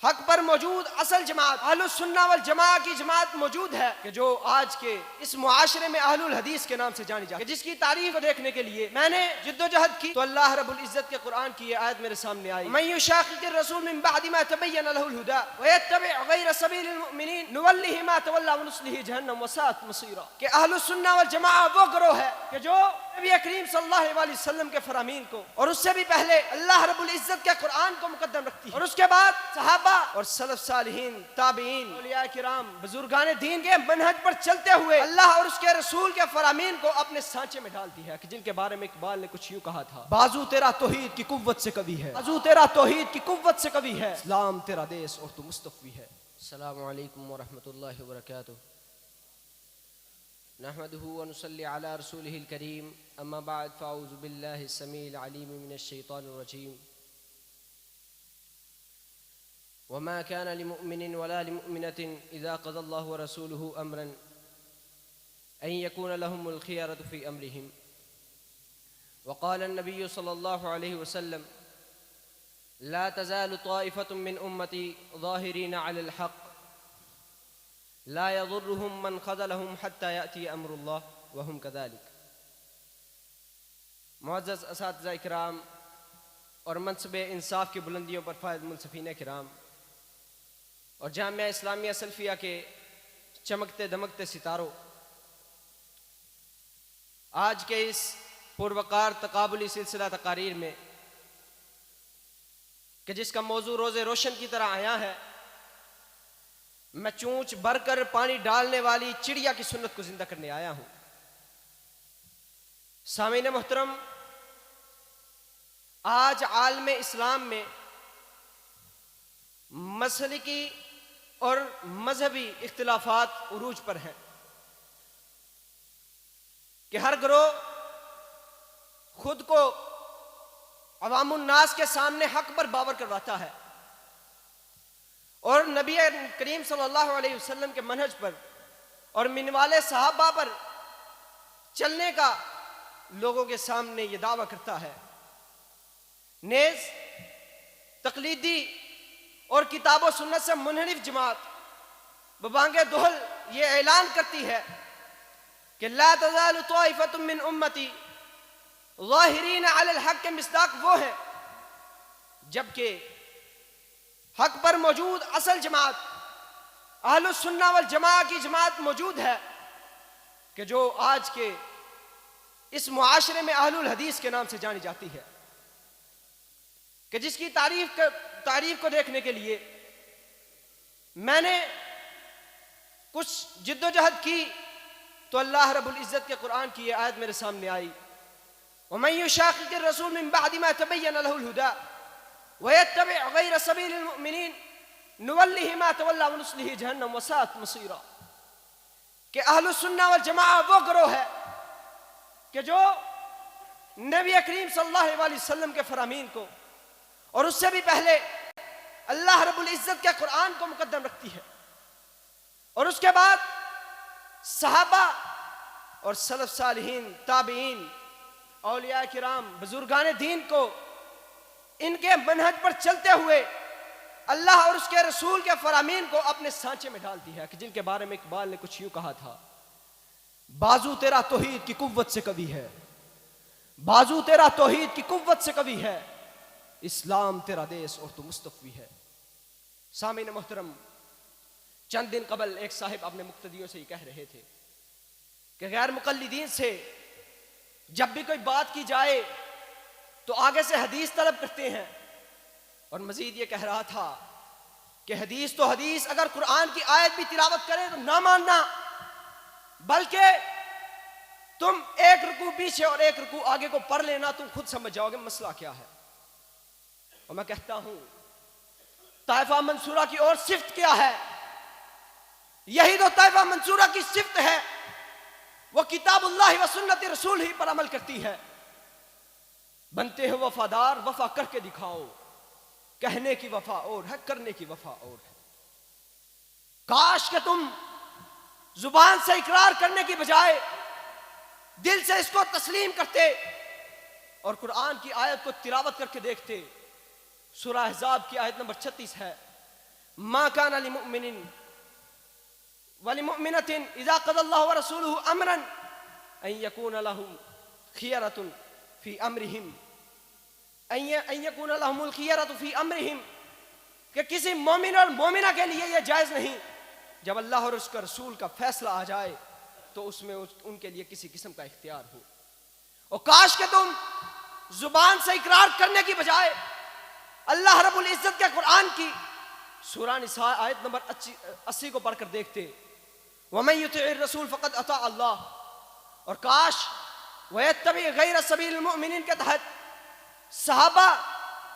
حق پر موجود اصل جماعت اہل السنہ والجماعہ کی جماعت موجود ہے کہ جو آج کے اس معاشرے میں اہل الحدیث کے نام سے جانی جاتی ہے، جس کی تعریف کو دیکھنے کے لیے میں نے جدوجہد کی تو اللہ رب العزت کے قرآن کی یہ آیت میرے سامنے آئی، من یشاقق الرسول من بعد ما تبین له الہدی ویتبع غیر سبیل المؤمنین نولہ ما تولى ونصلہ جہنم وساءت مصیرا، کہ اہل السنہ والجماعہ وہ گروہ ہے کہ جو نبی کریم صلی اللہ علیہ وسلم کے فرامین کو اور اس سے بھی پہلے اللہ رب العزت کے قرآن کو مقدم رکھتی ہے، اور اس کے بعد صحابہ اور سلف صالحین، تابعین، اولیاء کرام، بزرگان دین کے منہج پر چلتے ہوئے اللہ اور اس کے رسول کے فرامین کو اپنے سانچے میں ڈالتی ہے، کہ جن کے بارے میں اقبال نے کچھ یوں کہا تھا، بازو تیرا توحید کی قوت سے کبھی ہے، بازو تیرا توحید کی قوت سے کبھی ہے، اسلام تیرا دیس اور تو مصطفی ہے۔ السلام علیکم ورحمۃ اللہ وبرکاتہ۔ نحمده ونصلي على رسوله الكريم، اما بعد فاعوذ بالله السميع العليم من الشيطان الرجيم، وما كان لمؤمن ولا لمؤمنة اذا قضى الله ورسوله امرا ان يكون لهم الخيرة في امرهم، وقال النبي صلى الله عليه وسلم لا تزال طائفة من امتي ظاهرين على الحق لا يضرهم من خذلهم حتى يأتي امر اللہ وهم كذلك۔ معزز اساتذہ کرام اور منصب انصاف کی بلندیوں پر فائز منصفین کرام اور جامعہ اسلامیہ سلفیہ کے چمکتے دمکتے ستاروں، آج کے اس پروقار تقابلی سلسلہ تقاریر میں کہ جس کا موضوع روز روشن کی طرح آیا ہے، میں چونچ بھر کر پانی ڈالنے والی چڑیا کی سنت کو زندہ کرنے آیا ہوں۔ سامعین محترم، آج عالم اسلام میں مسلکی اور مذہبی اختلافات عروج پر ہیں کہ ہر گروہ خود کو عوام الناس کے سامنے حق پر باور کرواتا ہے اور نبی کریم صلی اللہ علیہ وسلم کے منہج پر اور منوال صحابہ پر چلنے کا لوگوں کے سامنے یہ دعویٰ کرتا ہے، نیز تقلیدی اور کتاب و سنت سے منحرف جماعت ببانگ دہل یہ اعلان کرتی ہے کہ لا تزال طائفة من امتی ظاہرین علی الحق کے مصداق وہ ہیں، جبکہ حق پر موجود اصل جماعت اہل السنہ والجماعہ کی جماعت موجود ہے کہ جو آج کے اس معاشرے میں اہل الحدیث کے نام سے جانی جاتی ہے، کہ جس کی تعریف کو دیکھنے کے لیے میں نے کچھ جدوجہد کی تو اللہ رب العزت کے قرآن کی یہ آیت میرے سامنے آئی، وَمَن يُشَاقِقِ الرَّسُولَ مِن بَعْدِ مَا تَبَيَّنَ لَهُ الْهُدَى وَيَتَّبِعْ غَيْرَ سَبِيلِ الْمُؤْمِنِينَ نُوَلِّهِ مَا تَوَلَّى وَنُصْلِهِ جَهَنَّمَ وَسَاءَتْ مَصِيرًا، کہ اہل السنہ والجماعہ وہ گروہ ہے کہ جو نبی کریم صلی اللہ علیہ وسلم کے فرامین کو اور اس سے بھی پہلے اللہ رب العزت کے قرآن کو مقدم رکھتی ہے، اور اس کے بعد صحابہ اور سلف صالحین، تابعین، اولیاء کرام، بزرگان دین کو ان کے منہج پر چلتے ہوئے اللہ اور اس کے رسول کے فرامین کو اپنے سانچے میں ڈالتی ہے، کہ جن کے بارے میں اقبال نے کچھ یوں کہا تھا، بازو تیرا توحید کی قوت سے کبھی ہے، بازو تیرا توحید کی قوت سے کبھی ہے، اسلام تیرا دیس اور تو مصطفی ہے۔ سامعین محترم، چند دن قبل ایک صاحب اپنے مقتدیوں سے یہ کہہ رہے تھے کہ غیر مقلدین سے جب بھی کوئی بات کی جائے تو آگے سے حدیث طلب کرتے ہیں، اور مزید یہ کہہ رہا تھا کہ حدیث تو حدیث، اگر قرآن کی آیت بھی تلاوت کرے تو نہ ماننا، بلکہ تم ایک رکوع پیچھے اور ایک رکوع آگے کو پڑھ لینا، تم خود سمجھ جاؤ گے مسئلہ کیا ہے۔ اور میں کہتا ہوں طائفہ منصورہ کی اور صفت کیا ہے؟ یہی تو طائفہ منصورہ کی صفت ہے، وہ کتاب اللہ و سنت رسول ہی پر عمل کرتی ہے۔ بنتے ہو وفادار، وفا کر کے دکھاؤ، کہنے کی وفا اور ہے، کرنے کی وفا اور ہے۔ کاش کہ تم زبان سے اقرار کرنے کی بجائے دل سے اس کو تسلیم کرتے اور قرآن کی آیت کو تلاوت کر کے دیکھتے۔ سورہ احزاب کی آیت نمبر 36 ہے، ما كان لمؤمن ولمؤمنة إذا قضى الله ورسوله أمرا أن يكون لهم خيرة في أمرهم أن يكون لهم الخيرة في أمرهم کہ کسی مومن اور مومنہ کے لیے یہ جائز نہیں جب اللہ اور اس کا رسول کا فیصلہ آ جائے تو اس میں ان کے لیے کسی قسم کا اختیار ہو. اور کاش کہ تم زبان سے اقرار کرنے کی بجائے اللہ رب العزت کے قرآن کی سورہ نساء آیت نمبر 80 کو پڑھ کر دیکھتے. وَمَن يُطِعِ الرَّسُولَ فَقَدْ أَطَاعَ اللَّهَ. اور کاش وَيَتَّبِعْ غَيْرَ سَبِيلِ الْمُؤْمِنِينَ کے تحت صحابہ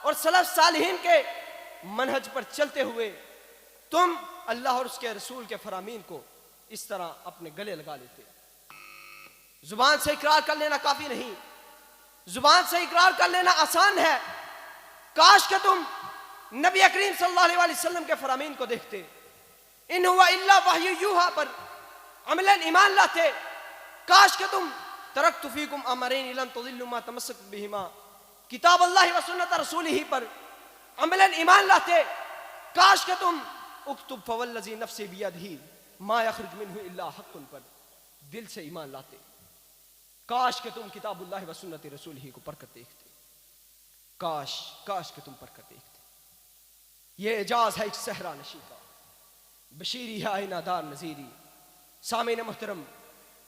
اور سلف صالحین کے منہج پر چلتے ہوئے تم اللہ اور اس کے رسول کے فرامین کو اس طرح اپنے گلے لگا لیتے. زبان سے اقرار کر لینا کافی نہیں, زبان سے اقرار کر لینا آسان ہے. کاش کہ تم نبی کریم صلی اللہ علیہ وسلم کے فرامین کو دیکھتے, ان ہوا الا وحی یوحا پر عملاً ایمان لاتے. کاش کہ تم ترکت فیکم امرین لن تضلوا ما تمسکتم بہما کتاب اللہ و سنت رسولہ پر عملاً ایمان لاتے. کاش کہ تم اکتب فوالذی نفسی بیدہ ما یخرج منہ الا حق پر دل سے ایمان لاتے. کاش کہ تم کتاب اللہ و سنت رسولہ کو پڑھ کر دیکھتے. کاش کہ تم پڑھ کر دیکھتے. یہ اعجاز ہے ایک صحرا نشی کا, بشیری ہے آئینہ دار نذیری. سامعین محترم,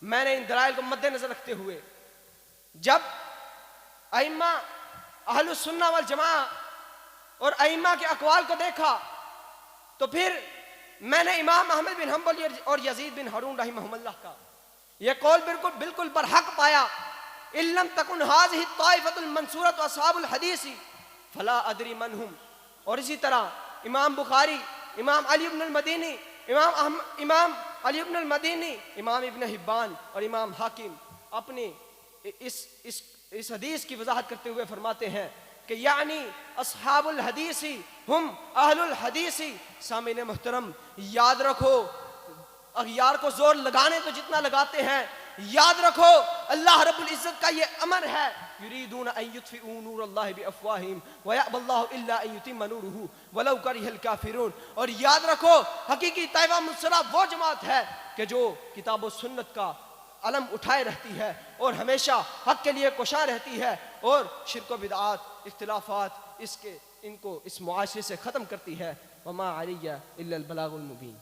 میں نے ان دلائل کو مد نظر رکھتے ہوئے جب ائمہ اہل السنہ والجماعہ اور ائمہ کے اقوال کو دیکھا تو پھر میں نے امام احمد بن حنبل اور یزید بن ہارون رحمہم اللہ کا یہ قول بالکل برحق پایا. ان لم تکن هذه الطائفة المنصورة اصحاب الحدیث فلا ادری من هم. اور اسی طرح امام بخاری, امام علی بن المدینی, امام علی بن المدینی, امام ابن حبان اور امام حاکم اپنی اس حدیث کی وضاحت کرتے ہوئے فرماتے ہیں کہ یعنی اصحاب الحدیث ہم اہل الحدیث. سامعین محترم, یاد رکھو, اغیار کو زور لگانے تو جتنا لگاتے ہیں, یاد رکھو اللہ رب العزت کا یہ امر ہے, یریدون ان یطفئوا نور اللہ بافواہہم ویأبی اللہ الا ان یتم نورہ ولو کرہ الکافرون. اور یاد رکھو حقیقی طائفہ منصورہ وہ جماعت ہے کہ جو کتاب و سنت کا علم اٹھائے رہتی ہے اور ہمیشہ حق کے لیے کوشاں رہتی ہے اور شرک و بدعات, اختلافات ان کو اس معاشرے سے ختم کرتی ہے. وما علی الا البلاغ المبین.